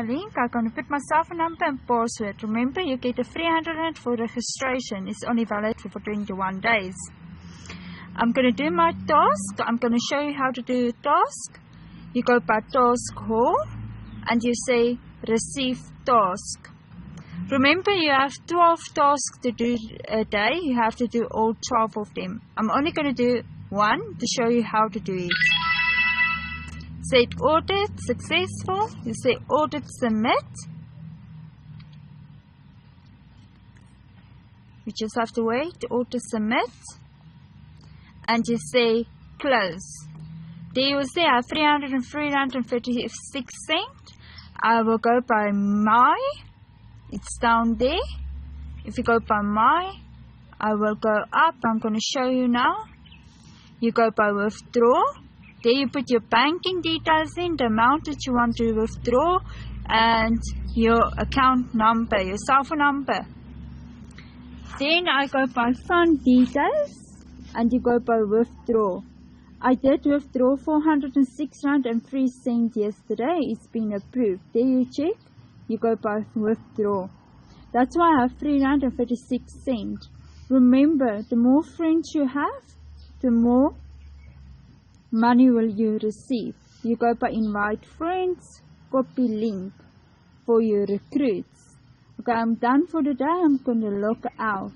my link. I'm going to put my cell phone number and password. Remember, you get a free 100 rand for registration. It's only valid for 21 days. I'm going to do my task. I'm going to show you how to do a task. You go by task hall and you say receive task. Remember, you have 12 tasks to do a day. You have to do all 12 of them. I'm only going to do one to show you how to do it. Say audit successful. You say audit submit. You just have to wait to audit submit. And you say close. There you will say I have 303.36 cents. I will go by my. It's down there. If you go by my, I will go up. I'm going to show you now. You go by withdraw. There you put your banking details in, the amount that you want to withdraw, and your account number, your cell phone number. Then I go by fund details, and you go by withdraw. I did withdraw 406.03 cents yesterday. It's been approved. There you check. You go by withdraw. That's why I have 3.36 cents. Remember, the more friends you have, the more money will you receive. You go by invite friends, copy link for your recruits. Okay, I'm done for the day. I'm going to log out.